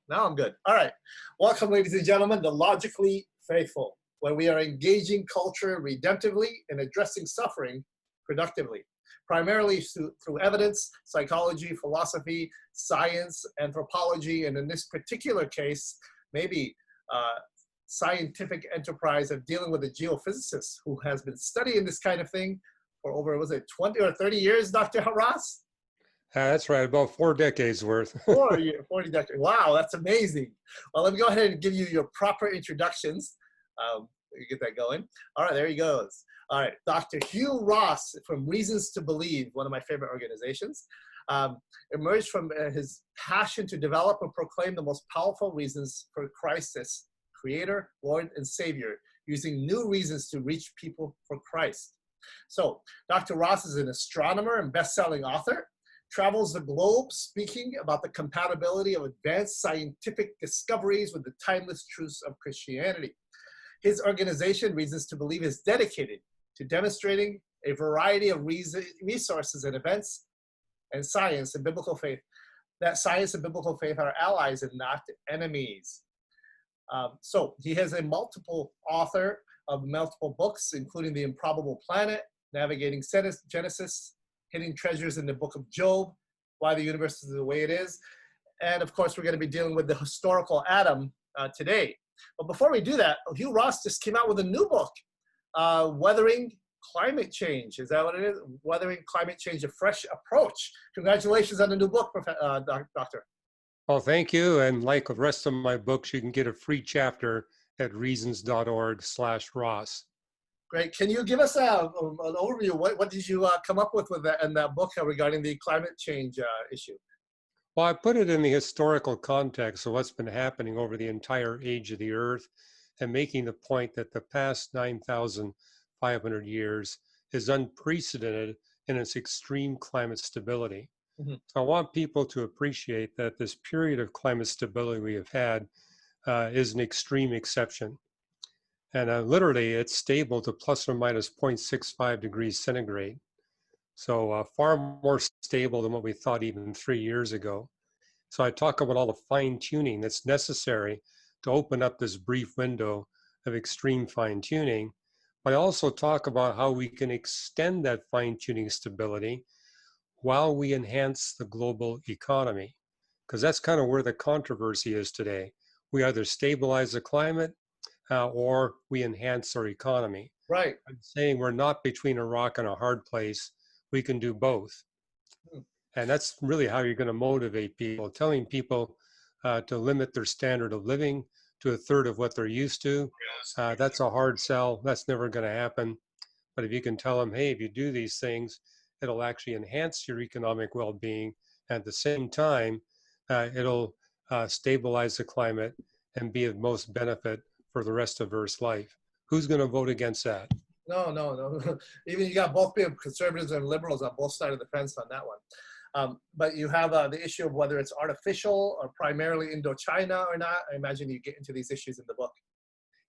Now I'm good. All right. Welcome, ladies and gentlemen, to Logically Faithful, where we are engaging culture redemptively and addressing suffering productively, primarily through evidence, psychology, philosophy, science, anthropology, and in this particular case, maybe scientific enterprise of dealing with a geophysicist who has been studying this kind of thing for over, was it 20 or 30 years, Dr. Ross? That's right, about 4 decades worth. 40 decades. Wow, that's amazing. Well, let me go ahead and give you your proper introductions. You get that going. All right, there he goes. All right, Dr. Hugh Ross from Reasons to Believe, one of my favorite organizations, emerged from his passion to develop and proclaim the most powerful reasons for Christ as Creator, Lord, and Savior, using new reasons to reach people for Christ. So, Dr. Ross is an astronomer and best-selling author, travels the globe speaking about the compatibility of advanced scientific discoveries with the timeless truths of Christianity. His organization, Reasons to Believe, is dedicated to demonstrating a variety of resources and events and science and biblical faith, that science and biblical faith are allies and not enemies. So he has a multiple author of multiple books, including The Improbable Planet, Navigating Genesis, Hidden Treasures in the Book of Job, Why the Universe is the Way It Is. And of course, we're going to be dealing with the historical Adam today. But before we do that, Hugh Ross just came out with a new book, Weathering Climate Change. Is that what it is? Weathering Climate Change, a Fresh Approach. Congratulations on the new book, Doctor. Well, thank you. And like the rest of my books, you can get a free chapter at reasons.org/Ross. Great. Can you give us an overview? What did you come up with that, in that book regarding the climate change issue? Well, I put it in the historical context of what's been happening over the entire age of the Earth, and making the point that the past 9,500 years is unprecedented in its extreme climate stability. Mm-hmm. So I want people to appreciate that this period of climate stability we have had is an extreme exception. And literally, it's stable to plus or minus 0.65 degrees centigrade. So far more stable than what we thought even 3 years ago. So I talk about all the fine tuning that's necessary to open up this brief window of extreme fine tuning. But I also talk about how we can extend that fine tuning stability while we enhance the global economy. Because that's kind of where the controversy is today. We either stabilize the climate or we enhance our economy. Right. I'm saying we're not between a rock and a hard place. We can do both. And that's really how you're going to motivate people, telling people to limit their standard of living to a third of what they're used to. That's a hard sell. That's never going to happen. But if you can tell them, hey, if you do these things, it'll actually enhance your economic well-being. At the same time, it'll stabilize the climate and be of most benefit for the rest of Earth's life. Who's going to vote against that? No. Even you got both people, conservatives and liberals, on both sides of the fence on that one. But you have the issue of whether it's artificial or primarily Indochina or not. I imagine you get into these issues in the book.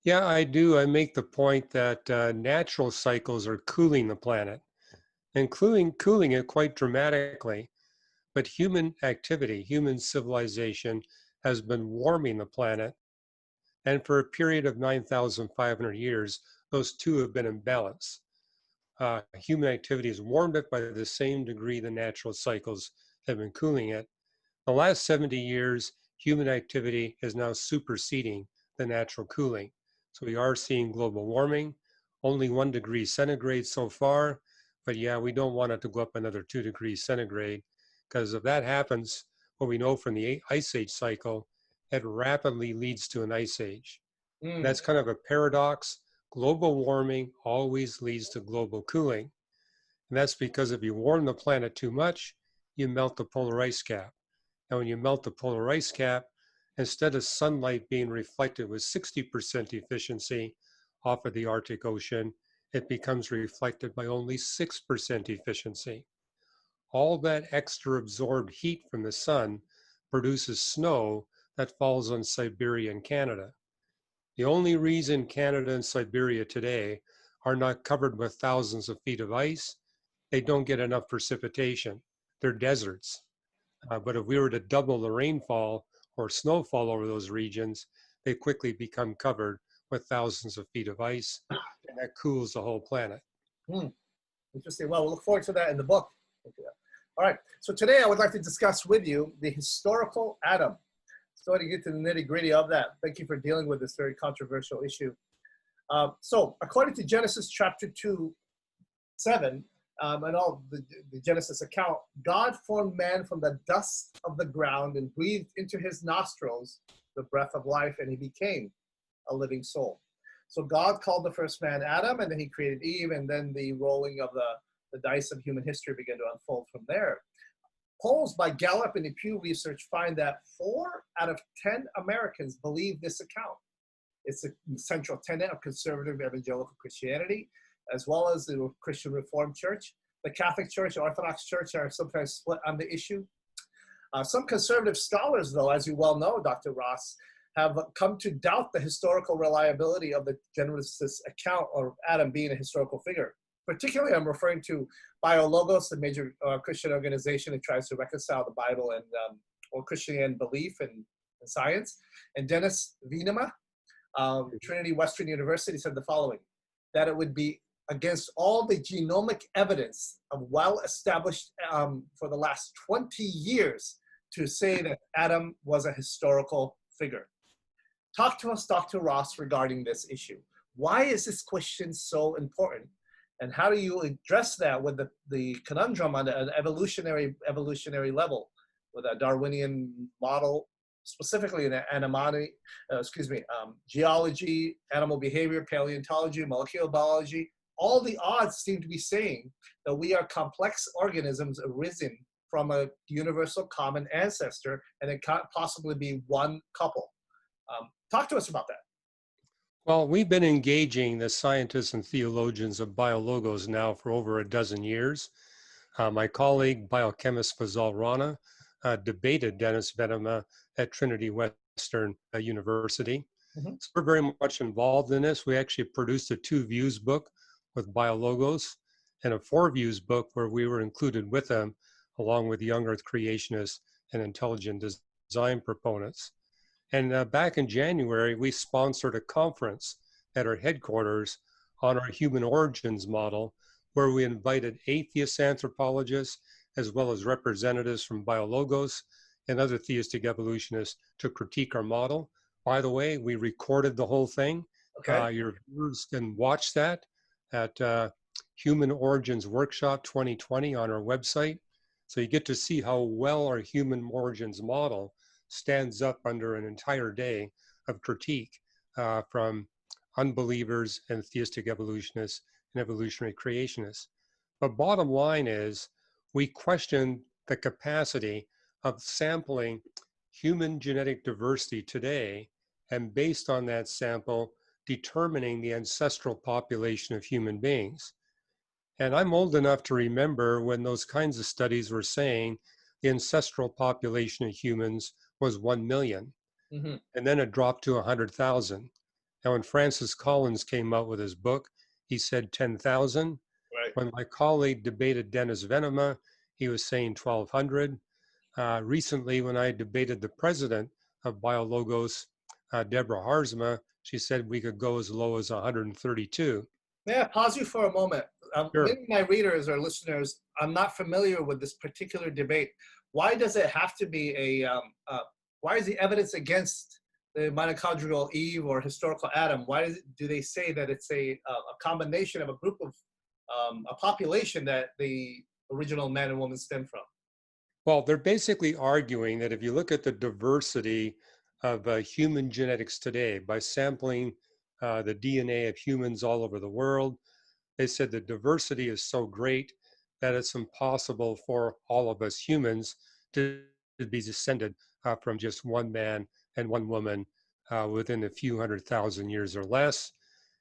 Yeah, I do. I make the point that natural cycles are cooling the planet, and cooling it quite dramatically. But human activity, human civilization has been warming the planet. And for a period of 9,500 years, those two have been in balance. Human activity has warmed it by the same degree the natural cycles have been cooling it. The last 70 years, human activity is now superseding the natural cooling. So we are seeing global warming, only 1 degree centigrade so far, but yeah, we don't want it to go up another 2 degrees centigrade, because if that happens, what we know from the ice age cycle, it rapidly leads to an ice age. That's kind of a paradox. Global warming always leads to global cooling. And that's because if you warm the planet too much, you melt the polar ice cap. And when you melt the polar ice cap, instead of sunlight being reflected with 60% efficiency off of the Arctic Ocean, it becomes reflected by only 6% efficiency. All that extra absorbed heat from the sun produces snow that falls on Siberia and Canada. The only reason Canada and Siberia today are not covered with thousands of feet of ice, they don't get enough precipitation. They're deserts. But if we were to double the rainfall or snowfall over those regions, they quickly become covered with thousands of feet of ice, and that cools the whole planet. Hmm. Interesting. Well, we'll look forward to that in the book. All right. So today I would like to discuss with you the historical atom. So to get to the nitty-gritty of that, thank you for dealing with this very controversial issue. So according to Genesis chapter 2:7, and all the Genesis account, God formed man from the dust of the ground and breathed into his nostrils the breath of life, and he became a living soul. So God called the first man Adam, and then he created Eve, and then the rolling of the dice of human history began to unfold from there. Polls by Gallup and the Pew Research find that 4 out of 10 Americans believe this account. It's a central tenet of conservative evangelical Christianity, as well as the Christian Reformed Church. The Catholic Church, Orthodox Church are sometimes split on the issue. Some conservative scholars, though, as you well know, Dr. Ross, have come to doubt the historical reliability of the Genesis account of Adam being a historical figure. Particularly, I'm referring to BioLogos, the major Christian organization that tries to reconcile the Bible and or Christian belief and science. And Dennis Venema, Trinity Western University, said the following, that it would be against all the genomic evidence of well-established for the last 20 years to say that Adam was a historical figure. Talk to us, Dr. Ross, regarding this issue. Why is this question so important? And how do you address that with the conundrum on an evolutionary level, with a Darwinian model, specifically in geology, animal behavior, paleontology, molecular biology? All the odds seem to be saying that we are complex organisms arisen from a universal common ancestor, and it can't possibly be one couple. Talk to us about that. Well, we've been engaging the scientists and theologians of BioLogos now for over a dozen years. My colleague, biochemist Fazal Rana, debated Dennis Venema at Trinity Western University. Mm-hmm. So we're very much involved in this. We actually produced a 2 views book with BioLogos and a 4 views book where we were included with them, along with young earth creationists and intelligent design proponents. And back in January, we sponsored a conference at our headquarters on our human origins model, where we invited atheist anthropologists, as well as representatives from BioLogos and other theistic evolutionists to critique our model. By the way, we recorded the whole thing. Okay. Your viewers can watch that at Human Origins Workshop 2020 on our website. So you get to see how well our human origins model stands up under an entire day of critique from unbelievers and theistic evolutionists and evolutionary creationists. But bottom line is, we question the capacity of sampling human genetic diversity today, and based on that sample, determining the ancestral population of human beings. And I'm old enough to remember when those kinds of studies were saying the ancestral population of humans was 1 million. Mm-hmm. And then it dropped to 100,000. Now, when Francis Collins came out with his book, he said 10,000. Right. When my colleague debated Dennis Venema, he was saying 1,200. Recently, when I debated the president of BioLogos, Deborah Harzma, she said we could go as low as 132. May I pause you for a moment? Sure. Many of my readers or listeners, I'm not familiar with this particular debate. Why does it have to be why is the evidence against the mitochondrial Eve or historical Adam? Why do they say that it's a combination of a group of a population that the original man and woman stem from? Well, they're basically arguing that if you look at the diversity of human genetics today, by sampling the DNA of humans all over the world, they said the diversity is so great that it's impossible for all of us humans to be descended from just one man and one woman within a few 100,000 years or less.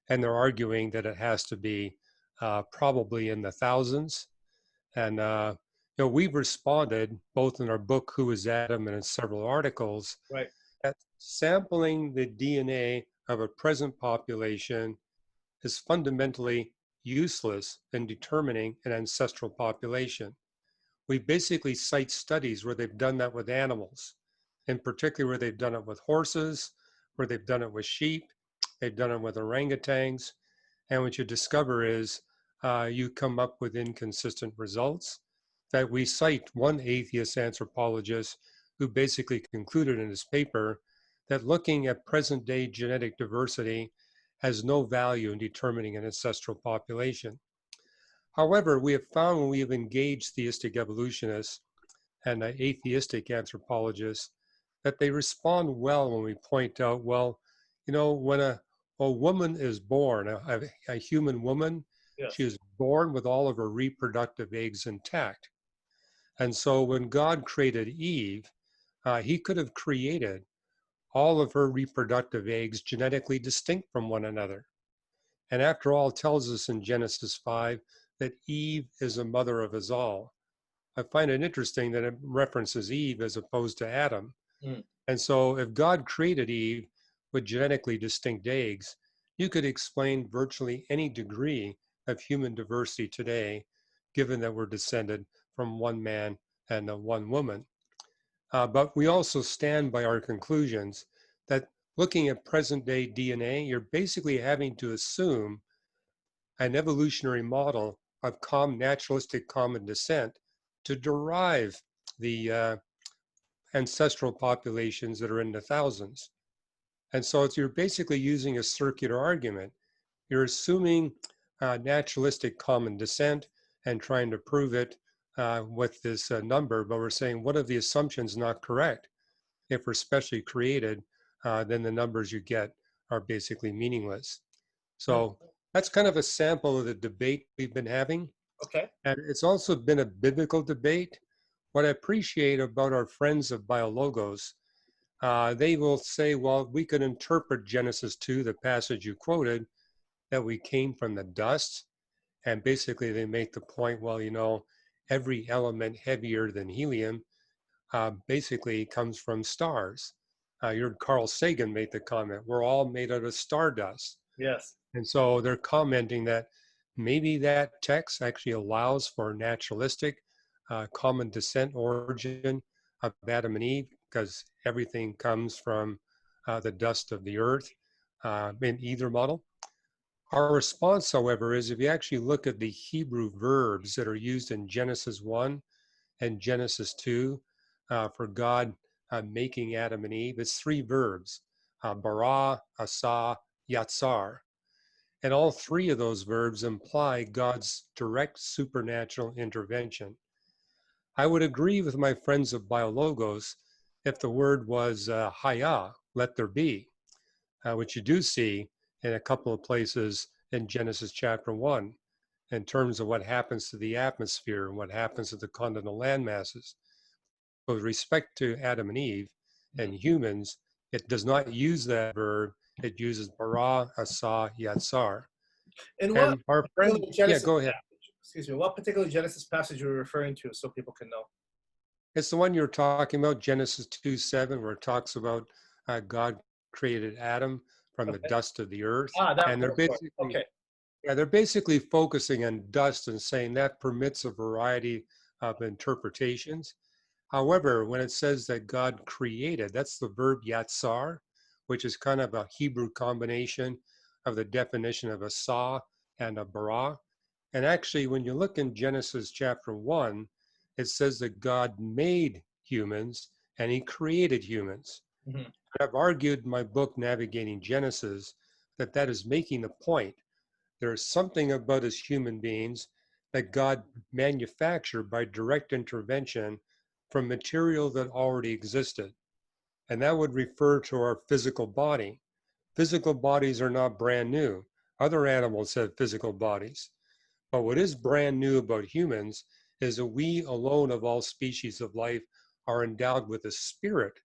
And they're arguing that it has to be probably in the thousands. And we've responded both in our book, Who is Adam, and in several articles, Right. that sampling the DNA of a present population is fundamentally useless in determining an ancestral population. We basically cite studies where they've done that with animals. in particular where they've done it with horses, where they've done it with sheep, they've done it with orangutans. And what you discover is you come up with inconsistent results. That we cite one atheist anthropologist who basically concluded in his paper that looking at present day genetic diversity has no value in determining an ancestral population. However, we have found when we have engaged theistic evolutionists and atheistic anthropologists that they respond well when we point out, well, when a woman is born, a human woman, she Yes. is born with all of her reproductive eggs intact. And so when God created Eve, he could have created all of her reproductive eggs genetically distinct from one another. And after all, it tells us in Genesis 5 that Eve is a mother of us all. I find it interesting that it references Eve as opposed to Adam. Mm. And so if God created Eve with genetically distinct eggs, you could explain virtually any degree of human diversity today, given that we're descended from one man and one woman. But we also stand by our conclusions that looking at present day DNA, you're basically having to assume an evolutionary model of naturalistic common descent to derive the ancestral populations that are in the thousands. And so you're basically using a circular argument. You're assuming naturalistic common descent and trying to prove it with this number, but we're saying, what if the assumption's not correct? If we're specially created, then the numbers you get are basically meaningless. So that's kind of a sample of the debate we've been having. Okay. And it's also been a biblical debate. What I appreciate about our friends of BioLogos, they will say, well, we could interpret Genesis 2, the passage you quoted, that we came from the dust. And basically they make the point, well, every element heavier than helium basically comes from stars. You heard Carl Sagan make the comment, we're all made out of stardust. Yes. And so they're commenting that maybe that text actually allows for naturalistic common descent origin of Adam and Eve, because everything comes from the dust of the earth in either model. Our response, however, is if you actually look at the Hebrew verbs that are used in Genesis 1 and Genesis 2 for God making Adam and Eve, it's three verbs, bara, asa, yatsar. And all three of those verbs imply God's direct supernatural intervention. I would agree with my friends of BioLogos if the word was haya, let there be, which you do see in a couple of places in Genesis chapter 1, in terms of what happens to the atmosphere and what happens to the continental land masses. With respect to Adam and Eve and humans, it does not use that verb. It uses bara, asa, yatsar. And what And our particular friend, yeah, Genesis go ahead. passage, excuse me, what particular Genesis passage you're referring to so people can know? It's the one you're talking about, Genesis 2:7, where it talks about God created Adam from the Okay. dust of the earth. Ah, that And they're metaphor. basically, Okay. yeah, they're basically focusing on dust and saying that permits a variety of interpretations. However, when it says that God created, that's the verb yatsar, which is kind of a Hebrew combination of the definition of a sa and a bara. And actually, when you look in Genesis chapter 1, it says that God made humans and he created humans. Mhm. I've argued in my book, Navigating Genesis, that that is making the point. There is something about us human beings that God manufactured by direct intervention from material that already existed. And that would refer to our physical body. Physical bodies are not brand new. Other animals have physical bodies. But what is brand new about humans is that we alone of all species of life are endowed with a spirit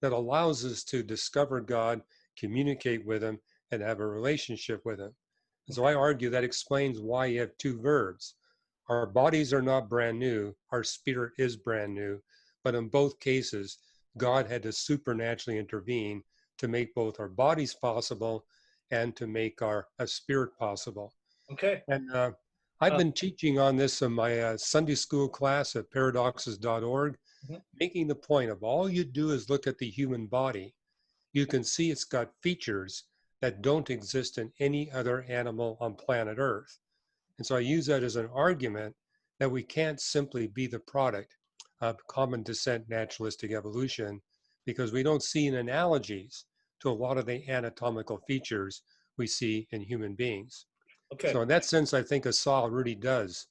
that allows us to discover God, communicate with him, and have a relationship with him. And so I argue that explains why you have two verbs. Our bodies are not brand new, our spirit is brand new, but in both cases, God had to supernaturally intervene to make both our bodies possible and to make our spirit possible. Okay. And I've been teaching on this in my Sunday school class at paradoxes.org, Mhm. making the point of all you do is look at the human body. You can see it's got features that don't exist in any other animal on planet Earth. And so I use that as an argument that we can't simply be the product of common descent naturalistic evolution because we don't see analogies to a lot of the anatomical features we see in human beings. Okay. So in that sense, I think Asal really does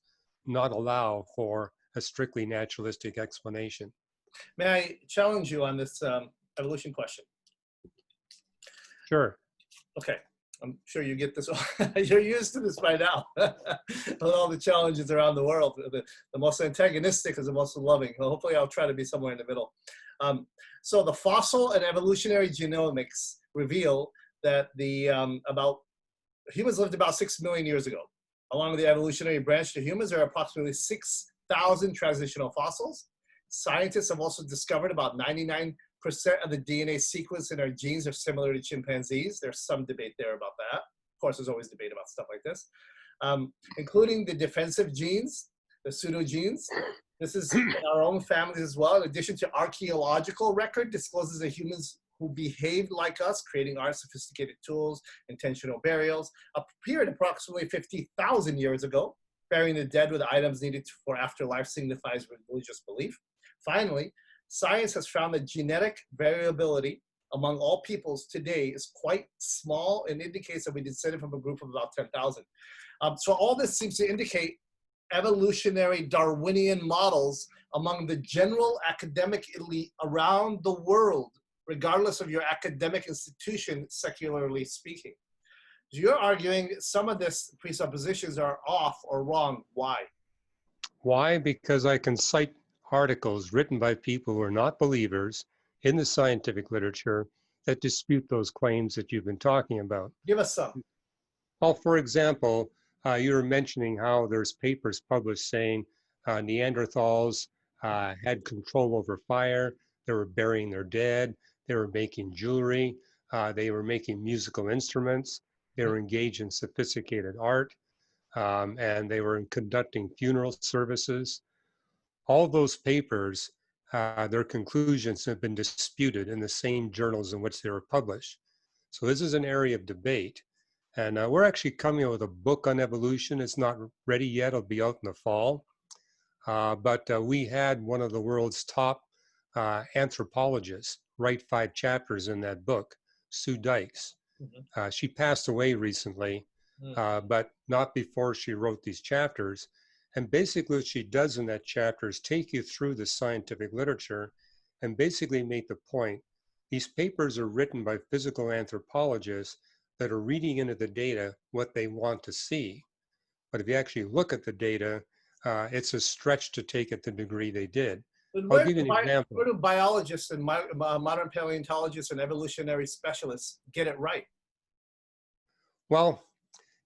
not allow for a strictly naturalistic explanation. May I challenge you on this evolution question? Sure. Okay. I'm sure you get this. You're used to this by now. With all the challenges around the world, the most antagonistic is the most loving. Well, hopefully, I'll try to be somewhere in the middle. So the fossil and evolutionary genomics reveal that about humans lived about 6 million years ago. Along the evolutionary branch to humans, there are approximately 6,000 transitional fossils. Scientists have also discovered about 99% of the DNA sequence in our genes are similar to chimpanzees. There's some debate there about that. Of course, there's always debate about stuff like this, including the defensive genes, the pseudogenes. This is in our own families as well. In addition to archaeological record discloses that humans who behaved like us, creating our sophisticated tools, intentional burials, appeared approximately 50,000 years ago. Burying the dead with items needed for afterlife signifies religious belief. Finally, science has found that genetic variability among all peoples today is quite small and indicates that we descended from a group of about 10,000. So all this seems to indicate evolutionary Darwinian models among the general academic elite around the world, regardless of your academic institution, secularly speaking. So you're arguing some of these presuppositions are off or wrong. Why? Why? Because I can cite articles written by people who are not believers in the scientific literature that dispute those claims that you've been talking about. Give us some. Well, for example, you were mentioning how there's papers published saying Neanderthals had control over fire, they were burying their dead, they were making jewelry, they were making musical instruments, they were engaged in sophisticated art, and they were conducting funeral services. All those papers, their conclusions have been disputed in the same journals in which they were published. So this is an area of debate. And we're actually coming out with a book on evolution. It's not ready yet. It'll be out in the fall. But we had one of the world's top anthropologists write 5 chapters in that book, Sue Dykes. She passed away recently, but not before she wrote these chapters. And basically what she does in that chapter is take you through the scientific literature and basically make the point. These papers are written by physical anthropologists that are reading into the data what they want to see. But if you actually look at the data, it's a stretch to take it the degree they did. I'll give you an example. Where do biologists and modern paleontologists and evolutionary specialists get it right? Well,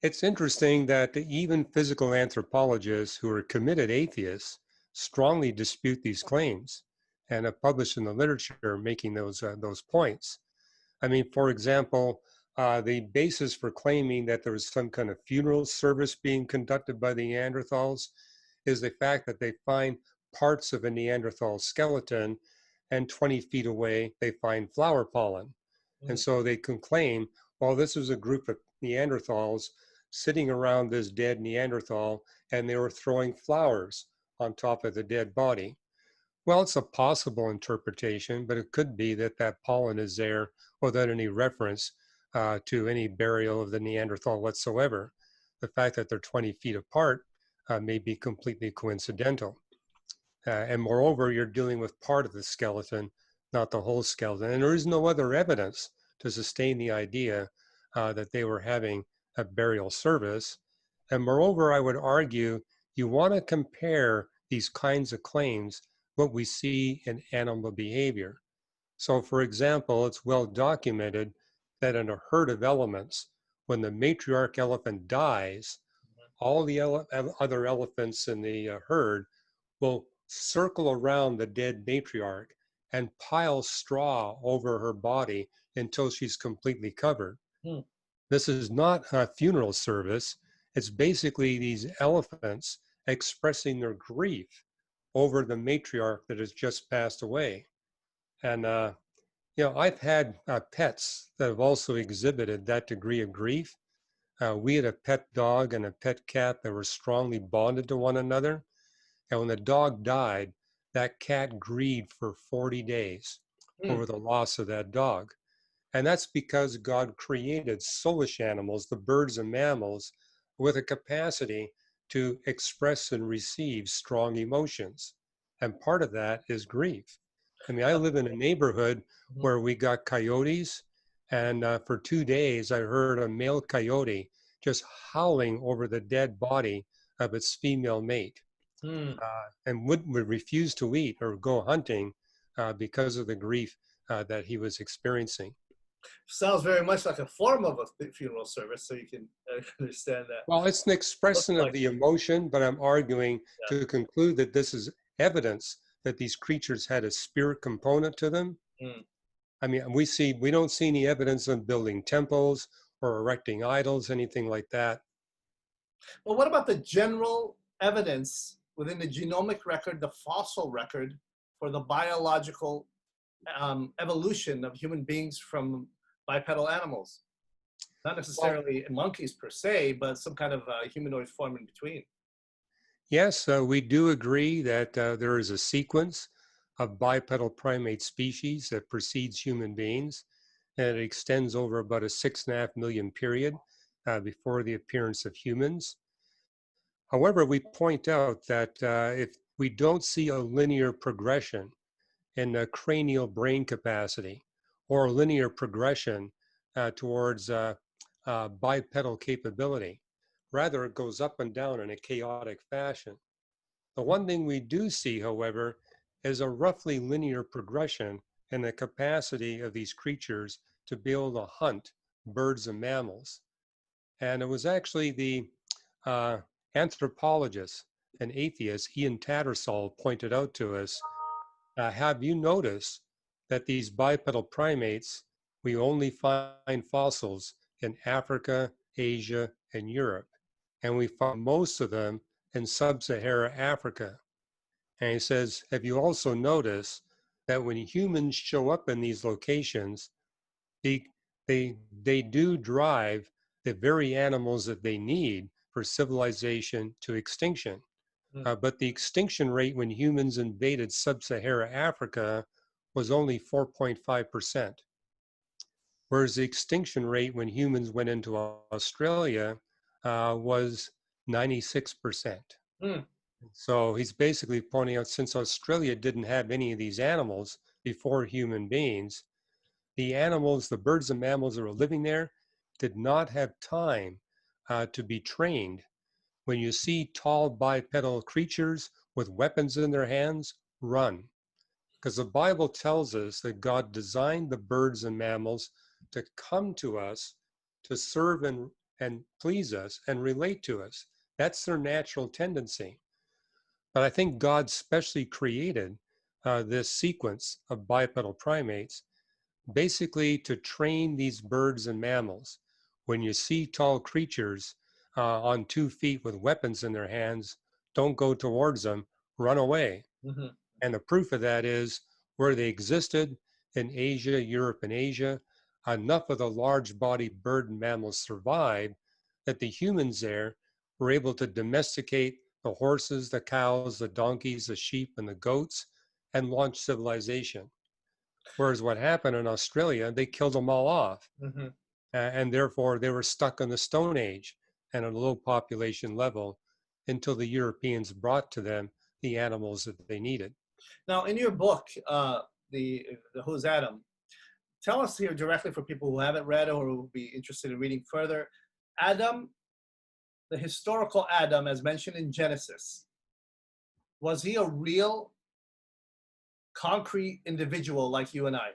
it's interesting that even physical anthropologists who are committed atheists strongly dispute these claims and have published in the literature making those points. I mean, for example, the basis for claiming that there was some kind of funeral service being conducted by the Neanderthals is the fact that they find parts of a Neanderthal skeleton and 20 feet away, they find flower pollen. And so they can claim, well, this was a group of Neanderthals sitting around this dead Neanderthal and they were throwing flowers on top of the dead body. Well, it's a possible interpretation, but it could be that that pollen is there without any reference to any burial of the Neanderthal whatsoever. The fact that they're 20 feet apart may be completely coincidental. And moreover, you're dealing with part of the skeleton, not the whole skeleton. And there is no other evidence to sustain the idea that they were having a burial service. And moreover, I would argue you want to compare these kinds of claims what we see in animal behavior. So for example, it's well documented that in a herd of elephants, when the matriarch elephant dies, all the other elephants in the herd will circle around the dead matriarch and pile straw over her body until she's completely covered. This is not a funeral service. It's basically these elephants expressing their grief over the matriarch that has just passed away. And, I've had pets that have also exhibited that degree of grief. We had a pet dog and a pet cat that were strongly bonded to one another. And when the dog died, that cat grieved for 40 days Hmm. over the loss of that dog. And that's because God created soulish animals, the birds and mammals, with a capacity to express and receive strong emotions. And part of that is grief. I mean, I live in a neighborhood Mhm. where we got coyotes, and for 2 days, I heard a male coyote just howling over the dead body of its female mate, Hmm. and would refuse to eat or go hunting because of the grief that he was experiencing. Sounds very much like a form of a funeral service, so you can understand that. Well, it's an Looks expression of like the emotion, but I'm arguing yeah. to conclude that this is evidence that these creatures had a spirit component to them. Hmm. I mean, we don't see any evidence of building temples or erecting idols, anything like that. Well, what about the general evidence within the genomic record, the fossil record, for the biological evolution of human beings from bipedal animals? Not Well, necessarily monkeys per se, but some kind of humanoid form in between. yes, we do agree that there is a sequence of bipedal primate species that precedes human beings, and it extends over about a 6.5 million period before the appearance of humans. However, we point out that if we don't see a linear progression in the cranial brain capacity or a linear progression towards bipedal capability, rather it goes up and down in a chaotic fashion. The one thing we do see, however, is a roughly linear progression in the capacity of these creatures to be able to hunt birds and mammals. And it was actually the uh, anthropologist and atheist Ian Tattersall pointed out to us, have you noticed that these bipedal primates, we only find fossils in Africa, Asia, and Europe, and we find most of them in sub-Saharan Africa. And he says, have you also noticed that when humans show up in these locations, they, they do drive the very animals that they need for civilization to extinction. Mm. But the extinction rate when humans invaded sub-Saharan Africa was only 4.5%, whereas the extinction rate when humans went into Australia was 96%. Mm. So he's basically pointing out, since Australia didn't have any of these animals before human beings, the animals, the birds and mammals that were living there did not have time to be trained. When you see tall bipedal creatures with weapons in their hands, run. Because the Bible tells us that God designed the birds and mammals to come to us, to serve and please us and relate to us. That's their natural tendency. But I think God specially created this sequence of bipedal primates basically to train these birds and mammals. When you see tall creatures on 2 feet with weapons in their hands, don't go towards them, run away. Mhm. And the proof of that is where they existed in Asia, Europe, and Asia, enough of the large bodied bird and mammals survived that the humans there were able to domesticate the horses, the cows, the donkeys, the sheep, and the goats, and launch civilization. Whereas what happened in Australia, they killed them all off. Mhm. And therefore they were stuck in the Stone Age and at a low population level until the Europeans brought to them the animals that they needed. Now, in your book, the Who's Adam, tell us here directly for people who haven't read or who will be interested in reading further. Adam, the historical Adam, as mentioned in Genesis, was he a real, concrete individual like you and I?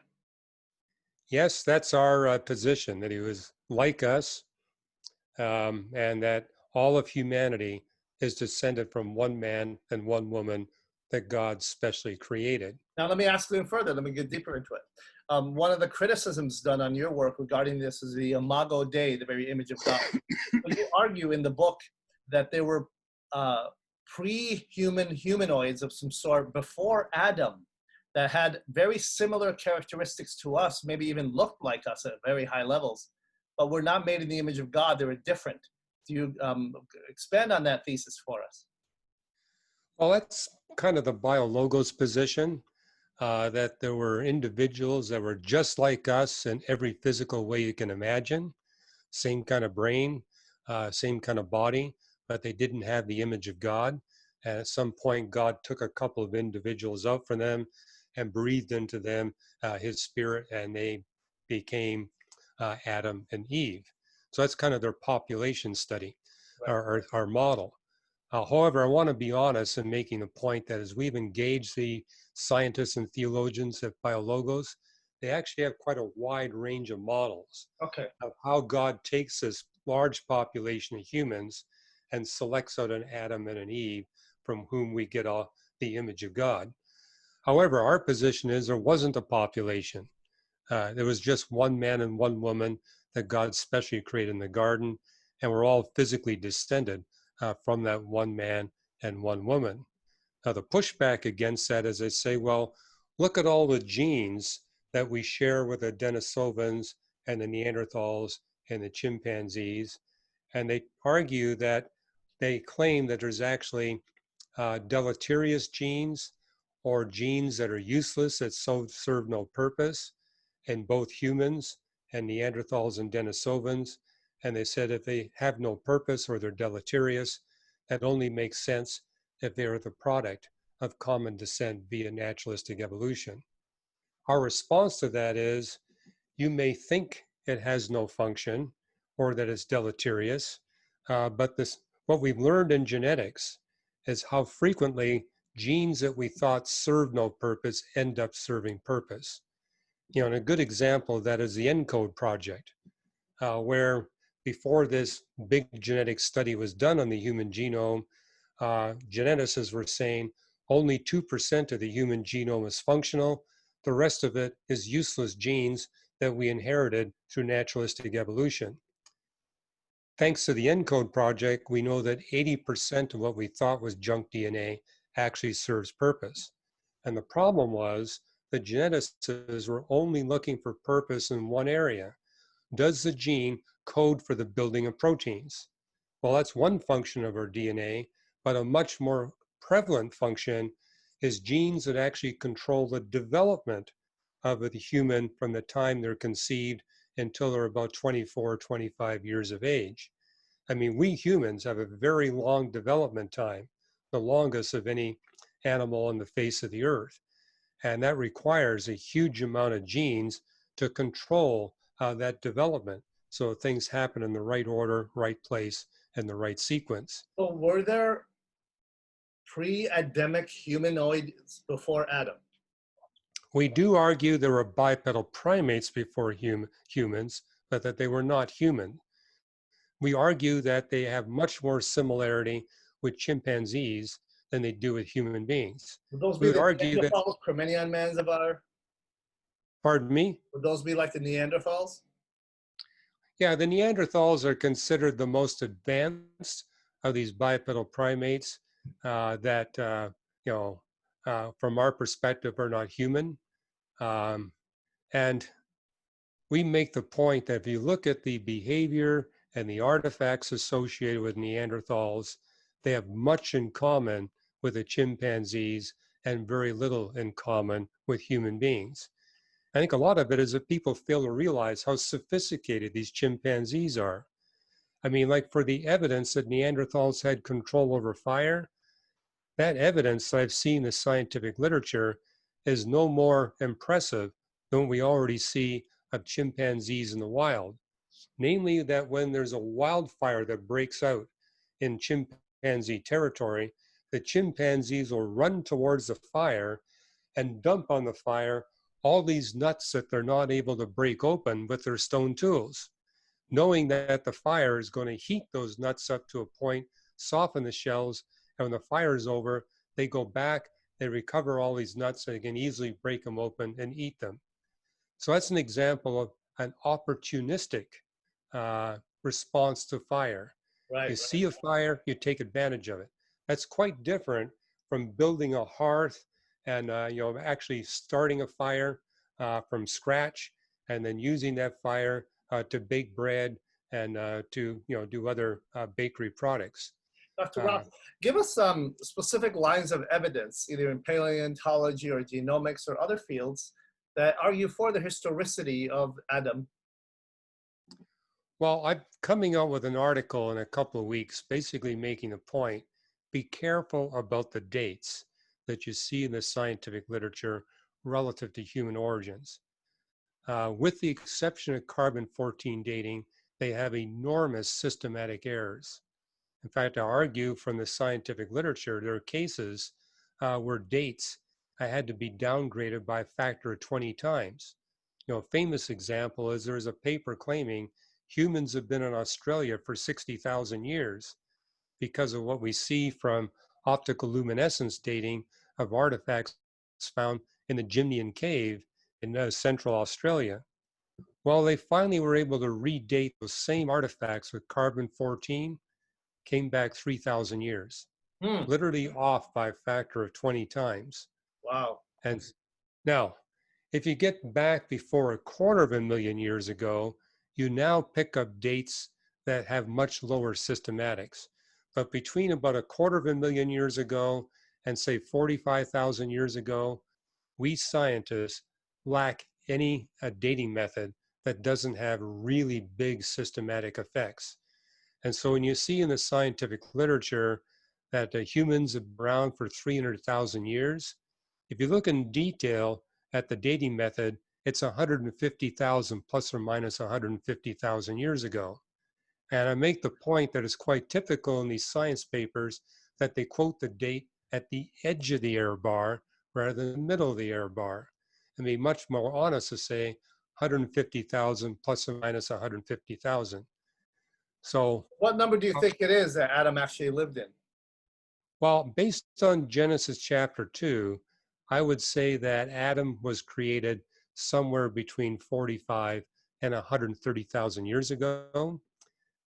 Yes, that's our position, that he was like us, and that all of humanity is descended from one man and one woman that God specially created. Now, let me ask you further. Let me get deeper into it. One of the criticisms done on your work regarding this is the imago Dei, the very image of God. But you argue in the book that there were pre-human humanoids of some sort before Adam that had very similar characteristics to us, maybe even looked like us at very high levels, but were not made in the image of God. They were different. Do you expand on that thesis for us? Well, that's kind of the biologos position, that there were individuals that were just like us in every physical way you can imagine, same kind of brain, same kind of body, but they didn't have the image of God. And at some point, God took a couple of individuals out from them and breathed into them his spirit, and they became Adam and Eve. So that's kind of their population study, our model. However, I want to be honest in making the point that as we've engaged the scientists and theologians at BioLogos, they actually have quite a wide range of models Okay. of how God takes this large population of humans and selects out an Adam and an Eve from whom we get the image of God. However, our position is there wasn't a population. There was just one man and one woman that God specially created in the garden, and we're all physically descended from that one man and one woman. Now, the pushback against that is they say, well, look at all the genes that we share with the Denisovans and the Neanderthals and the chimpanzees. And they argue that they claim that there's actually deleterious genes or genes that are useless that serve no purpose in both humans and Neanderthals and Denisovans. And they said if they have no purpose or they're deleterious, that only makes sense if they are the product of common descent via naturalistic evolution. Our response to that is, you may think it has no function or that it's deleterious, but what we've learned in genetics is how frequently genes that we thought served no purpose end up serving purpose. And a good example of that is the ENCODE project, where before this big genetic study was done on the human genome, geneticists were saying only 2% of the human genome is functional. The rest of it is useless genes that we inherited through naturalistic evolution. Thanks to the ENCODE project, we know that 80% of what we thought was junk DNA actually serves purpose. And the problem was the geneticists were only looking for purpose in one area. Does the gene code for the building of proteins? Well, that's one function of our DNA, but a much more prevalent function is genes that actually control the development of the human from the time they're conceived until they're about 24, 25 years of age. I mean, we humans have a very long development time, the longest of any animal on the face of the earth. And that requires a huge amount of genes to control that development. So things happen in the right order, right place, and the right sequence. So were there pre-Adamic humanoids before Adam? We do argue there were bipedal primates before humans, but that they were not human. We argue that they have much more similarity with chimpanzees than they do with human beings. Would those We be would the argue that, Neanderthals, Cromagnon mans of our? pardon me? Would those be like the Neanderthals? Yeah, the Neanderthals are considered the most advanced of these bipedal primates that, from our perspective, are not human. And we make the point that if you look at the behavior and the artifacts associated with Neanderthals, they have much in common with the chimpanzees and very little in common with human beings. I think a lot of it is that people fail to realize how sophisticated these chimpanzees are. I mean, like for the evidence that Neanderthals had control over fire, that evidence that I've seen in the scientific literature is no more impressive than what we already see of chimpanzees in the wild. Namely, that when there's a wildfire that breaks out in chimpanzee territory, the chimpanzees will run towards the fire and dump on the fire all these nuts that they're not able to break open with their stone tools, knowing that the fire is going to heat those nuts up to a point, soften the shells, and when the fire is over, they go back they recover all these nuts and they can easily break them open and eat them. So that's an example of an opportunistic response to fire. Right, You right. see a fire, you take advantage of it. That's quite different from building a hearth and actually starting a fire from scratch and then using that fire to bake bread and to do other bakery products. Dr. Uh, Ross, give us some specific lines of evidence, either in paleontology or genomics or other fields, that argue for the historicity of Adam. Well, I'm coming out with an article in a couple of weeks, basically making a point. Be careful about the dates that you see in the scientific literature relative to human origins. With the exception of carbon-14 dating, they have enormous systematic errors. In fact, I argue from the scientific literature, there are cases where dates had to be downgraded by a factor of 20 times. A famous example is there's a paper claiming humans have been in Australia for 60,000 years because of what we see from optical luminescence dating of artifacts found in the Jimnean cave in central Australia. Well, they finally were able to redate those same artifacts with carbon-14, came back 3,000 years, Hmm. literally off by a factor of 20 times. Wow. And now, if you get back before 250,000 years ago, you now pick up dates that have much lower systematics. But between about 250,000 years ago and say 45,000 years ago, we scientists lack any dating method that doesn't have really big systematic effects. And so when you see in the scientific literature that humans have been around for 300,000 years, if you look in detail at the dating method, it's 150,000 plus or minus 150,000 years ago. And I make the point that it's quite typical in these science papers that they quote the date at the edge of the error bar rather than the middle of the error bar. And be much more honest to say 150,000 plus or minus 150,000. So, What number do you think it is that Adam actually lived in? well, based on Genesis chapter 2, I would say that Adam was created somewhere between 45 and 130,000 years ago.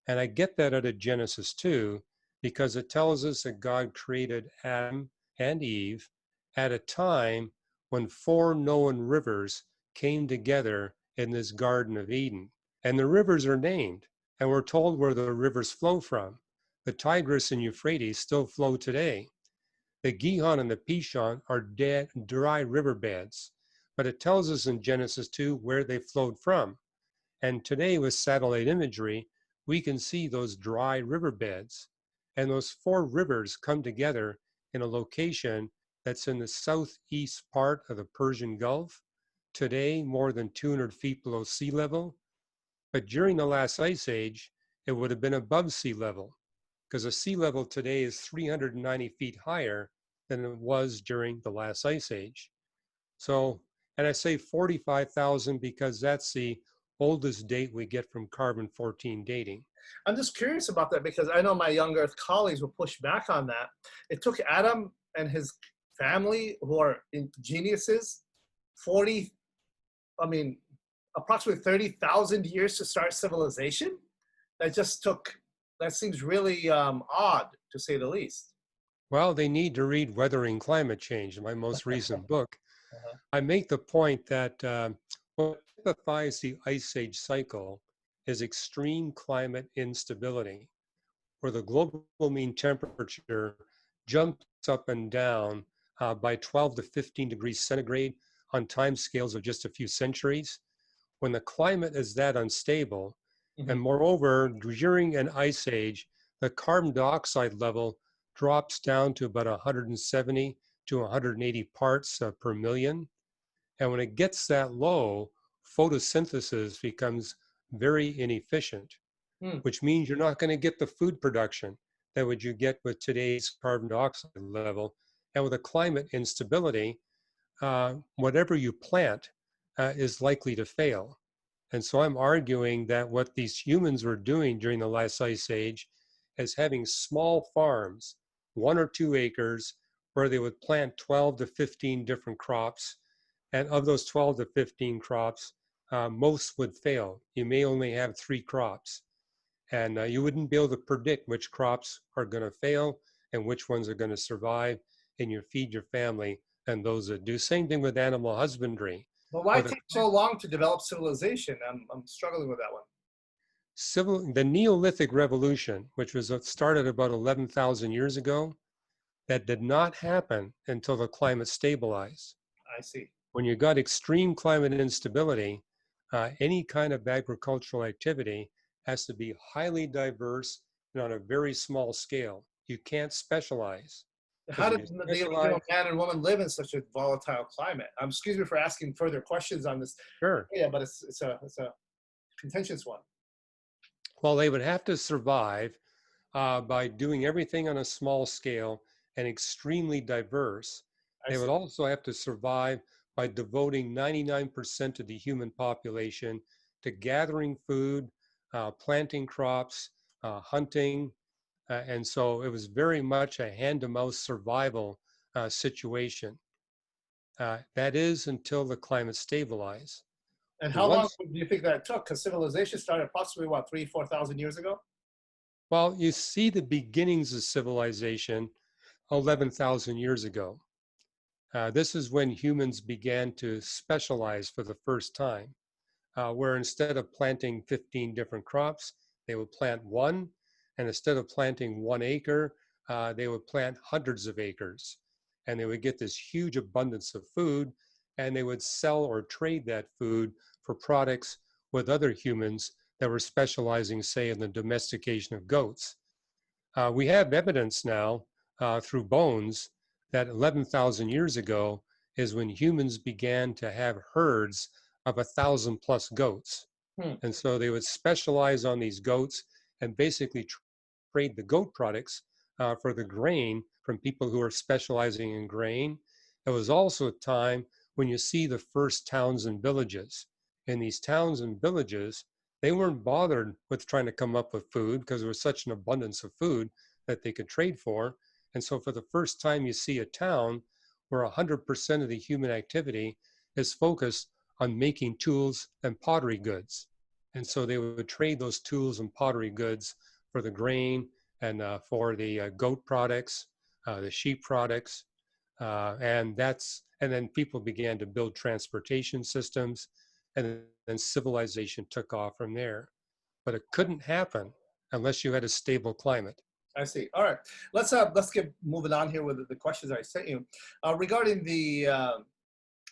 And I get that out of Genesis 2 because it tells us that God created Adam and Eve at a time when 4 known rivers came together in this Garden of Eden. And the rivers are named, and we're told where the rivers flow from. The Tigris and Euphrates still flow today. The Gihon and the Pishon are dead, dry riverbeds, but it tells us in Genesis 2 where they flowed from. And today with satellite imagery, we can see those dry riverbeds. And those 4 rivers come together in a location that's in the southeast part of the Persian Gulf, today more than 200 feet below sea level. But during the last ice age, it would have been above sea level because the sea level today is 390 feet higher than it was during the last ice age. So, and I say 45,000 because that's the oldest date we get from carbon-14 dating. I'm just curious about that because I know my young Earth colleagues will push back on that. It took Adam and his family, who are geniuses, 40, I mean, approximately 30,000 years to start civilization. That seems really odd, to say the least. Well, they need to read Weathering Climate Change, my most recent book. I make the point that what typifies the ice age cycle is extreme climate instability, where the global mean temperature jumps up and down by 12 to 15 degrees centigrade on time scales of just a few centuries. When the climate is that unstable, and moreover, during an ice age, the carbon dioxide level drops down to about 170 to 180 parts per million. And when it gets that low, photosynthesis becomes very inefficient, which means you're not going to get the food production that would you get with today's carbon dioxide level. And with a climate instability, whatever you plant is likely to fail. And so I'm arguing that what these humans were doing during the last ice age is having small farms, 1 or 2 acres, where they would plant 12 to 15 different crops. And of those 12 to 15 crops, most would fail. You may only have 3 crops. And you wouldn't be able to predict which crops are going to fail and which ones are going to survive. And you feed your family and those that do. Same thing with animal husbandry. But why With a take so long to develop civilization? I'm struggling with that one. the Neolithic Revolution, which was started about 11,000 years ago, that did not happen until the climate stabilized. I see. When you got extreme climate instability, any kind of agricultural activity has to be highly diverse and on a very small scale. You can't specialize. How Because if did you the original specialize, man and woman live in such a volatile climate? Excuse me for asking further questions on this. sure. Yeah, but it's a contentious one. Well, they would have to survive by doing everything on a small scale and extremely diverse. I They would see. also have to survive by devoting 99% of the human population to gathering food, planting crops, hunting. And so it was very much a hand to mouth survival situation. That is until the climate stabilized. And how long Once do you think that took? Because civilization started approximately what, 4,000 years ago? Well, you see the beginnings of civilization 11,000 years ago. This is when humans began to specialize for the first time, where instead of planting 15 different crops, they would plant one. And instead of planting 1 acre, they would plant hundreds of acres. And they would get this huge abundance of food, and they would sell or trade that food for products with other humans that were specializing, say, in the domestication of goats. We have evidence now through bones that 11,000 years ago is when humans began to have herds of 1,000 plus goats. Hmm. And so they would specialize on these goats and basically trade the goat products for the grain from people who are specializing in grain. It was also a time when you see the first towns and villages. In these towns and villages, they weren't bothered with trying to come up with food because there was such an abundance of food that they could trade for. And so for the first time, you see a town where 100% of the human activity is focused on making tools and pottery goods. And so they would trade those tools and pottery goods for the grain and for the goat products, the sheep products. And then people began to build transportation systems, and then civilization took off from there. But it couldn't happen unless you had a stable climate. I see. All right. Let's get moving on here with the questions I sent you. Regarding the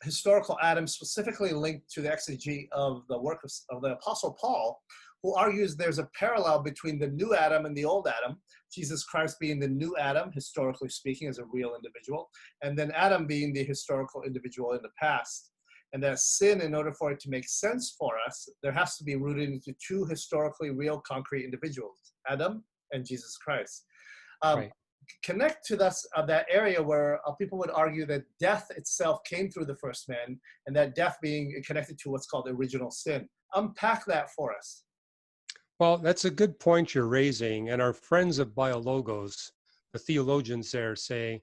historical Adam, specifically linked to the exegy of the work of the Apostle Paul, who argues there's a parallel between the new Adam and the old Adam, Jesus Christ being the new Adam, historically speaking, as a real individual, and then Adam being the historical individual in the past. And that sin, in order for it to make sense for us, there has to be rooted into two historically real concrete individuals, Adam and Jesus Christ. Right. Connect to that area where people would argue that death itself came through the first man, and that death being connected to what's called original sin. Unpack that for us. Well, that's a good point you're raising. And our friends at Biologos, the theologians there say,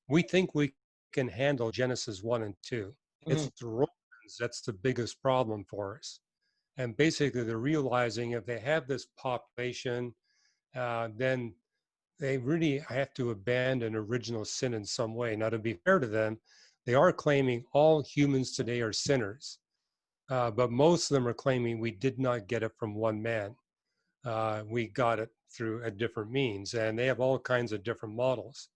we think we can handle Genesis 1 and 2. It's the Romans that's the biggest problem for us. And basically, they're realizing if they have this population, then they really have to abandon original sin in some way. Now, to be fair to them, they are claiming all humans today are sinners. But most of them are claiming we did not get it from one man. We got it through a different means, and they have all kinds of different models.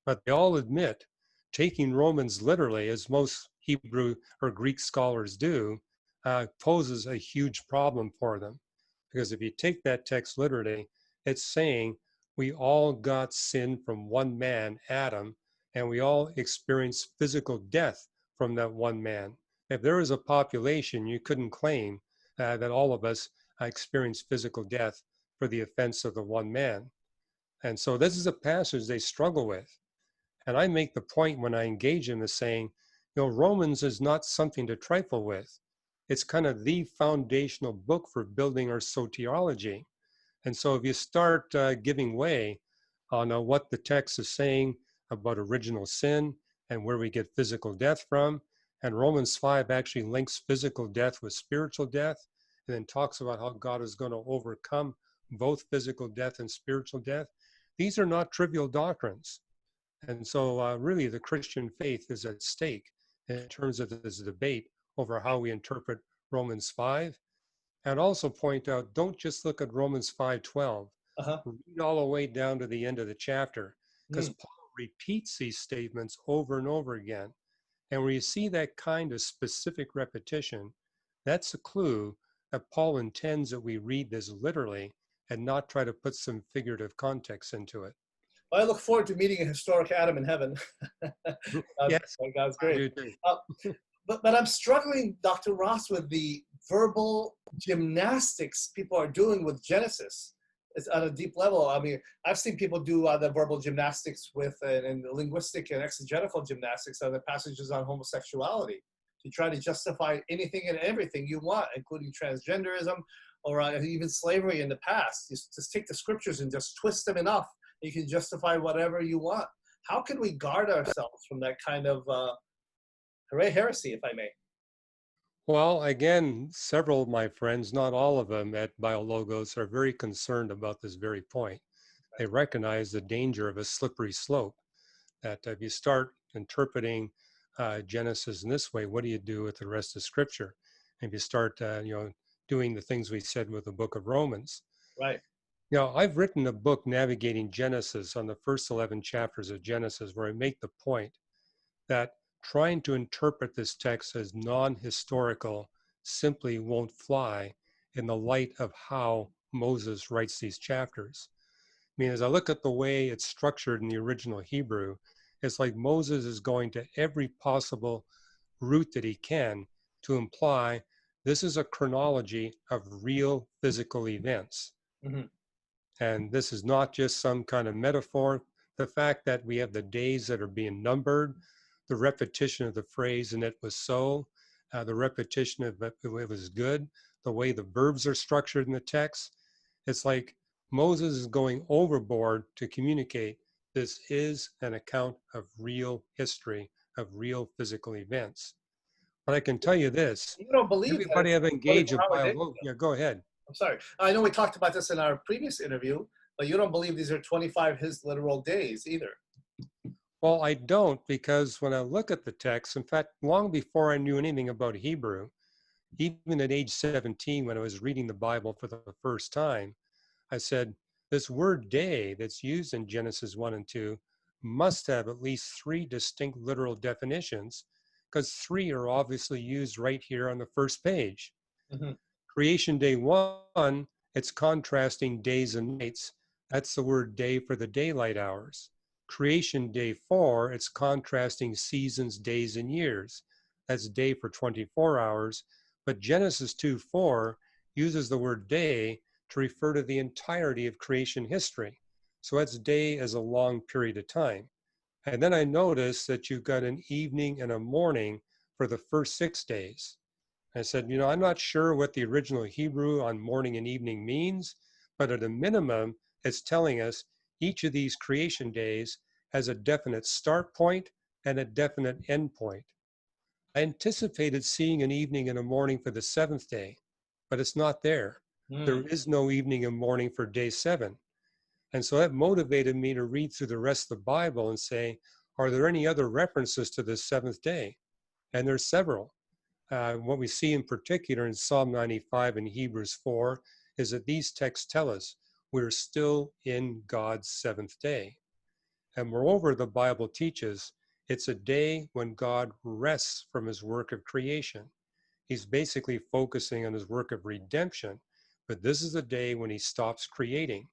But they all admit taking Romans literally, as most Hebrew or Greek scholars do, poses a huge problem for them. Because if you take that text literally, it's saying we all got sin from one man, Adam, and we all experienced physical death from that one man. If there was a population, you couldn't claim that all of us experienced physical death for the offense of the one man. And so this is a passage they struggle with. And I make the point when I engage them as saying, Romans is not something to trifle with. It's kind of the foundational book for building our soteriology. And so if you start giving way on what the text is saying about original sin and where we get physical death from. And Romans 5 actually links physical death with spiritual death, and then talks about how God is going to overcome both physical death and spiritual death. These are not trivial doctrines. And so really the Christian faith is at stake in terms of this debate over how we interpret Romans 5. And also point out, don't just look at Romans 5:12. Uh-huh. Read all the way down to the end of the chapter, because Mm. Paul repeats these statements over and over again. And where you see that kind of specific repetition, that's a clue that Paul intends that we read this literally and not try to put some figurative context into it. Well, I look forward to meeting a historic Adam in heaven. Yes, God's I great. do too. But I'm struggling, Dr. Ross, with the verbal gymnastics people are doing with Genesis. It's on a deep level. I mean, I've seen people do the verbal gymnastics with and the linguistic and exegetical gymnastics on the passages on homosexuality to try to justify anything and everything you want, including transgenderism or even slavery in the past. You just take the scriptures and just twist them enough, and you can justify whatever you want. How can we guard ourselves from that kind of heresy, if I may? Well, again, several of my friends, not all of them at BioLogos, are very concerned about this very point. They recognize the danger of a slippery slope, that if you start interpreting Genesis in this way, what do you do with the rest of Scripture? If you start, doing the things we said with the book of Romans. Right. I've written a book, Navigating Genesis, on the first 11 chapters of Genesis, where I make the point that trying to interpret this text as non-historical simply won't fly in the light of how Moses writes these chapters. I mean, as I look at the way it's structured in the original Hebrew, it's like Moses is going to every possible route that he can to imply this is a chronology of real physical events. Mm-hmm. And this is not just some kind of metaphor. The fact that we have the days that are being numbered, the repetition of the phrase, and it was so, the repetition of it was good, the way the verbs are structured in the text. It's like Moses is going overboard to communicate this is an account of real history, of real physical events. But I can tell you this, You don't believe that everybody it's have a engaged a 24-hour day? bio, yeah, go ahead. I'm sorry. I know we talked about this in our previous interview, but you don't believe these are 25 his literal days either. Well, I don't, because when I look at the text, in fact, long before I knew anything about Hebrew, even at age 17, when I was reading the Bible for the first time, I said, this word day that's used in Genesis 1 and 2 must have at least 3 distinct literal definitions, because 3 are obviously used right here on the first page. Mm-hmm. Creation day 1, it's contrasting days and nights. That's the word day for the daylight hours. Creation day 4, it's contrasting seasons, days, and years. That's day for 24 hours. But Genesis 2:4 uses the word day to refer to the entirety of creation history. So that's day as a long period of time. And then I noticed that you've got an evening and a morning for the first 6 days. I said, I'm not sure what the original Hebrew on morning and evening means, but at a minimum, it's telling us each of these creation days has a definite start point and a definite end point. I anticipated seeing an evening and a morning for the 7th day, but it's not there. There is no evening and morning for day 7. And so that motivated me to read through the rest of the Bible and say, are there any other references to this 7th day? And there's several. What we see in particular in Psalm 95 and Hebrews 4 is that these texts tell us we're still in God's 7th day. And moreover, the Bible teaches it's a day when God rests from his work of creation. He's basically focusing on his work of redemption, but this is the day when he stops creating.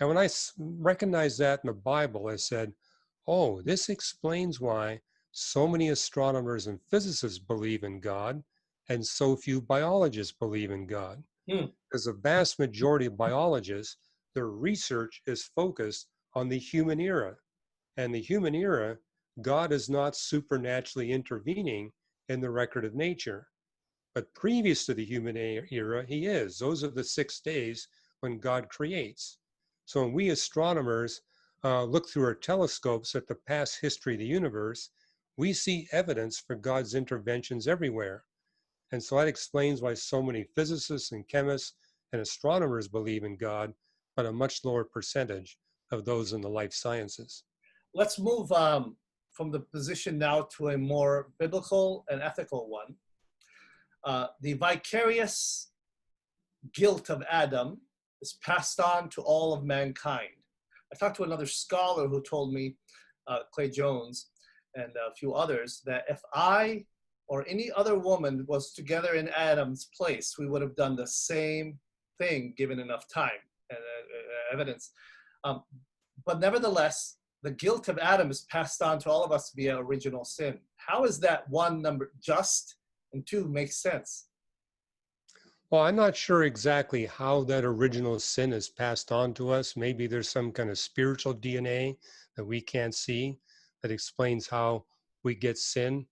And when I recognized that in the Bible, I said, oh, this explains why so many astronomers and physicists believe in God and so few biologists believe in God. Because the vast majority of biologists, their research is focused on the human era. And the human era, God is not supernaturally intervening in the record of nature. But previous to the human era, he is. Those are the 6 days when God creates. So when we astronomers look through our telescopes at the past history of the universe, we see evidence for God's interventions everywhere. And so that explains why so many physicists and chemists and astronomers believe in God, but a much lower percentage of those in the life sciences. Let's move from the position now to a more biblical and ethical one. The vicarious guilt of Adam is passed on to all of mankind. I talked to another scholar who told me, Clay Jones, and a few others, that if I or any other woman was together in Adam's place, we would have done the same thing given enough time and evidence. But nevertheless, the guilt of Adam is passed on to all of us via original sin. How is that, one, number just, and two, makes sense? Well, I'm not sure exactly how that original sin is passed on to us. Maybe there's some kind of spiritual DNA that we can't see that explains how we get sin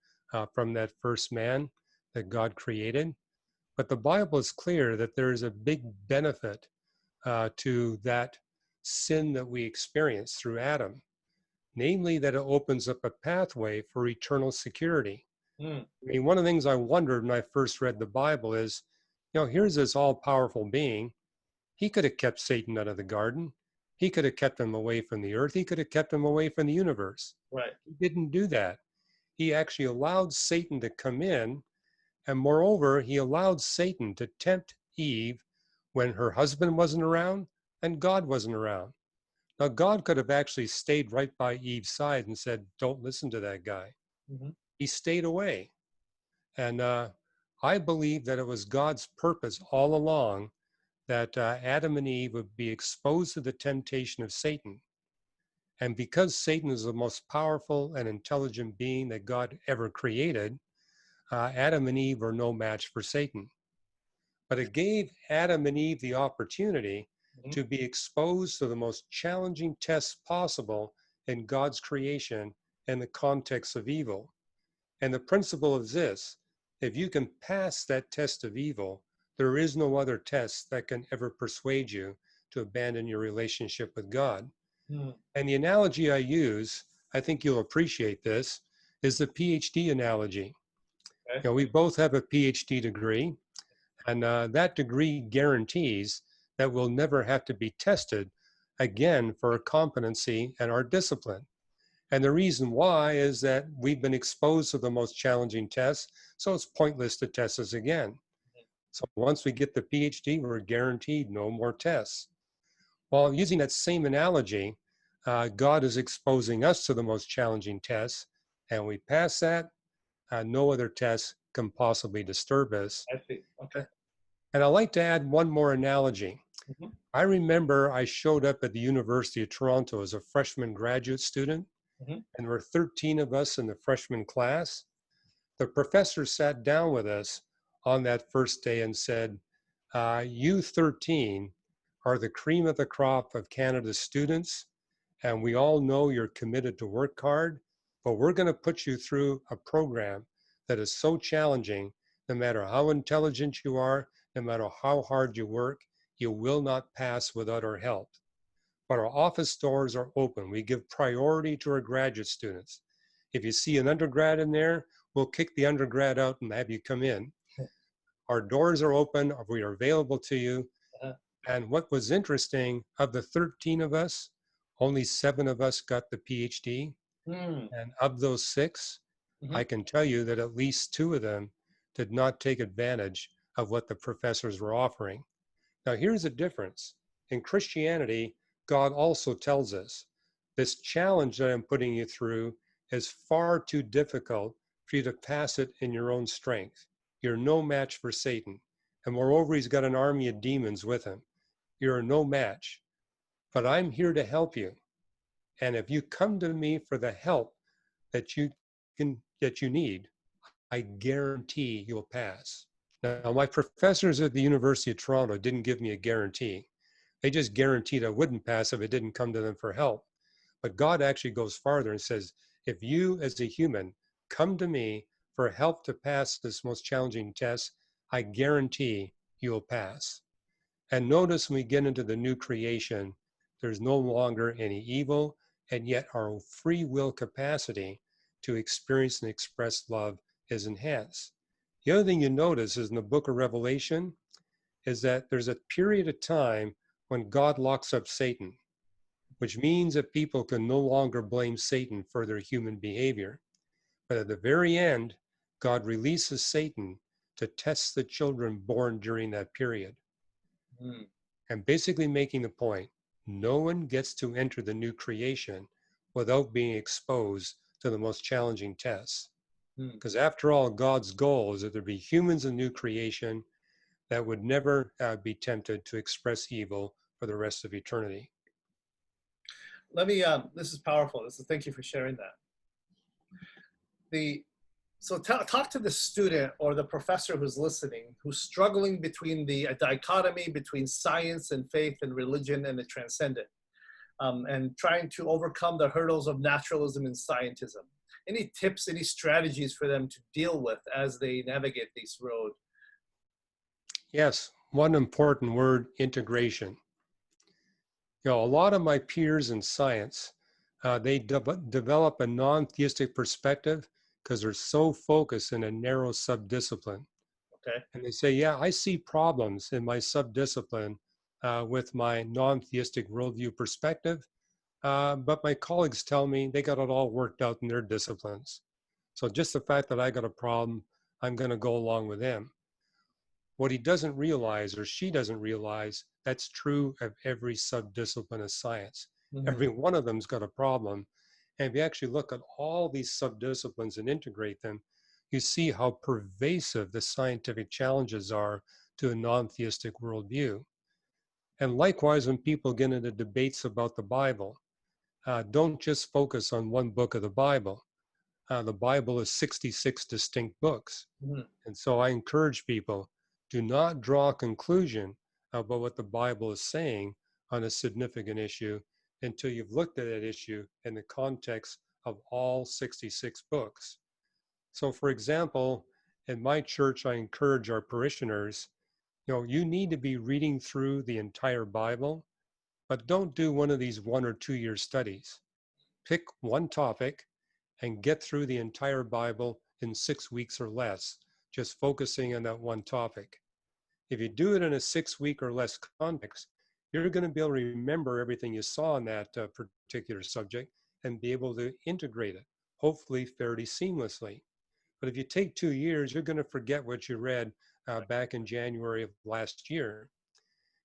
from that first man that God created. But the Bible is clear that there is a big benefit to that sin that we experience through Adam, namely that it opens up a pathway for eternal security. Mm. I mean, one of the things I wondered when I first read the Bible is, here's this all-powerful being. He could have kept Satan out of the garden. He could have kept him away from the earth. He could have kept him away from the universe. Right. He didn't do that. He actually allowed Satan to come in, and moreover, he allowed Satan to tempt Eve when her husband wasn't around and God wasn't around. Now, God could have actually stayed right by Eve's side and said, don't listen to that guy. Mm-hmm. He stayed away. And I believe that it was God's purpose all along that Adam and Eve would be exposed to the temptation of Satan. And because Satan is the most powerful and intelligent being that God ever created, Adam and Eve are no match for Satan. But it gave Adam and Eve the opportunity Mm-hmm. to be exposed to the most challenging tests possible in God's creation in the context of evil. And the principle is this: if you can pass that test of evil, there is no other test that can ever persuade you to abandon your relationship with God. Mm. And the analogy I use, I think you'll appreciate this, is the PhD analogy. Okay. We both have a PhD degree, and that degree guarantees that we'll never have to be tested again for our competency and our discipline. And the reason why is that we've been exposed to the most challenging tests, so it's pointless to test us again. So once we get the PhD, we're guaranteed no more tests. Well, using that same analogy, God is exposing us to the most challenging tests, and we pass that, no other tests can possibly disturb us. I see. Okay. And I'd like to add one more analogy. Mm-hmm. I remember I showed up at the University of Toronto as a freshman graduate student, Mm-hmm. and there were 13 of us in the freshman class. The professor sat down with us on that first day and said, you 13 are the cream of the crop of Canada's students, and we all know you're committed to work hard, but we're going to put you through a program that is so challenging, no matter how intelligent you are, no matter how hard you work, you will not pass without our help. But our office doors are open. We give priority to our graduate students. If you see an undergrad in there, we'll kick the undergrad out and have you come in. Our doors are open. We are available to you. Uh-huh. And what was interesting, of the 13 of us, only 7 of us got the PhD. Mm. And of those 6, Mm-hmm. I can tell you that at least 2 of them did not take advantage of what the professors were offering. Now, here's the difference. In Christianity, God also tells us this challenge that I'm putting you through is far too difficult for you to pass it in your own strength. You're no match for Satan. And moreover, he's got an army of demons with him. You're no match. But I'm here to help you. And if you come to me for the help that you need, I guarantee you'll pass. Now, my professors at the University of Toronto didn't give me a guarantee. They just guaranteed I wouldn't pass if it didn't come to them for help. But God actually goes farther and says, if you as a human come to me for help to pass this most challenging test, I guarantee you'll pass. And notice when we get into the new creation, there's no longer any evil, and yet our free will capacity to experience and express love is enhanced. The other thing you notice is in the book of Revelation is that there's a period of time when God locks up Satan, which means that people can no longer blame Satan for their human behavior. But at the very end, God releases Satan to test the children born during that period. Mm, And basically making the point, no one gets to enter the new creation without being exposed to the most challenging tests. mm. Because after all, God's goal is that there be humans in new creation that would never be tempted to express evil for the rest of eternity. Let me, this is powerful. Thank you for sharing that. So talk to the student or the professor who's listening, who's struggling between a dichotomy between science and faith and religion and the transcendent, and trying to overcome the hurdles of naturalism and scientism. Any tips, any strategies for them to deal with as they navigate this road? Yes, one important word, integration. A lot of my peers in science, they develop a non-theistic perspective because they're so focused in a narrow subdiscipline. Okay. And they say, yeah, I see problems in my subdiscipline with my non-theistic worldview perspective, but my colleagues tell me they got it all worked out in their disciplines. So just the fact that I got a problem, I'm going to go along with them. What he doesn't realize, or she doesn't realize, that's true of every subdiscipline of science. Mm-hmm. Every one of them's got a problem. And if you actually look at all these subdisciplines and integrate them, you see how pervasive the scientific challenges are to a non-theistic worldview. And likewise, when people get into debates about the Bible, don't just focus on one book of the Bible. The Bible is 66 distinct books. Mm-hmm. And so I encourage people, do not draw a conclusion about what the Bible is saying on a significant issue until you've looked at that issue in the context of all 66 books. So for example, in my church, I encourage our parishioners, you need to be reading through the entire Bible, but don't do one of these 1 or 2 year studies. Pick one topic and get through the entire Bible in 6 weeks or less, just focusing on that one topic. If you do it in a 6-week or less context, you're going to be able to remember everything you saw in that particular subject and be able to integrate it, hopefully fairly seamlessly. But if you take 2 years, you're going to forget what you read back in January of last year.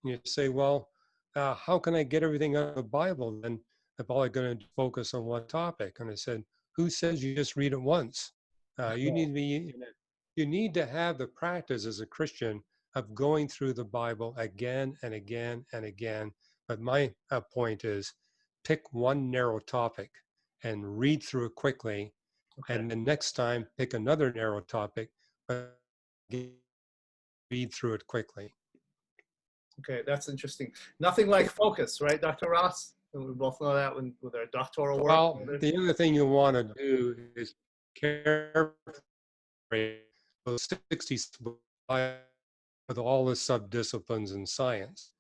And you say, well, how can I get everything out of the Bible then if all I'm going to focus on one topic? And I said, who says you just read it once? You need to have the practice as a Christian of going through the Bible again and again and again. But my point is, pick one narrow topic and read through it quickly. Okay. And the next time, pick another narrow topic, but read through it quickly. Okay, that's interesting. Nothing like focus, right, Dr. Ross? And we both know that with our doctoral work. Well, the other thing you want to do is carefully those 60 with all the subdisciplines in science.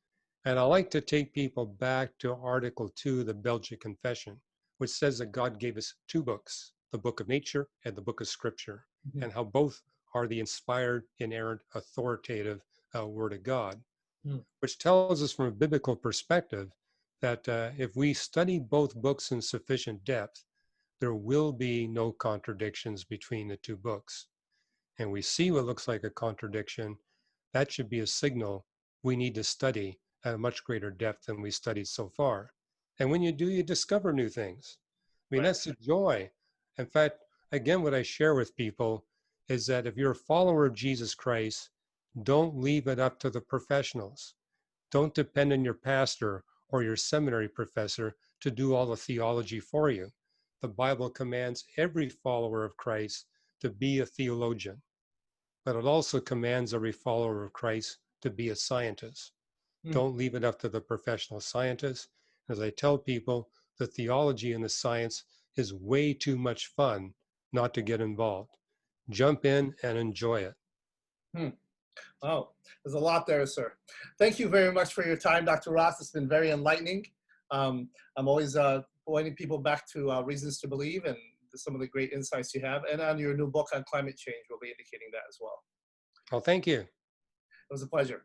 And I like to take people back to Article 2 of the Belgic Confession, which says that God gave us 2 books, the book of nature and the book of scripture, Mm-hmm. and how both are the inspired, inerrant, authoritative word of God, which tells us from a biblical perspective that if we study both books in sufficient depth, there will be no contradictions between the 2 books. And we see what looks like a contradiction, that should be a signal we need to study at a much greater depth than we studied so far. And when you do, you discover new things. I mean, that's the joy. In fact, again, what I share with people is that if you're a follower of Jesus Christ, don't leave it up to the professionals. Don't depend on your pastor or your seminary professor to do all the theology for you. The Bible commands every follower of Christ to be a theologian, but it also commands every follower of Christ to be a scientist. Don't leave it up to the professional scientists. As I tell people, the theology and the science is way too much fun not to get involved. Jump in and enjoy it. Oh, there's a lot there, sir. Thank you very much for your time, Dr. Ross. It's been very enlightening. I'm always pointing people back to Reasons to Believe and some of the great insights you have. And on your new book on climate change, we'll be indicating that as well. Well, thank you. It was a pleasure.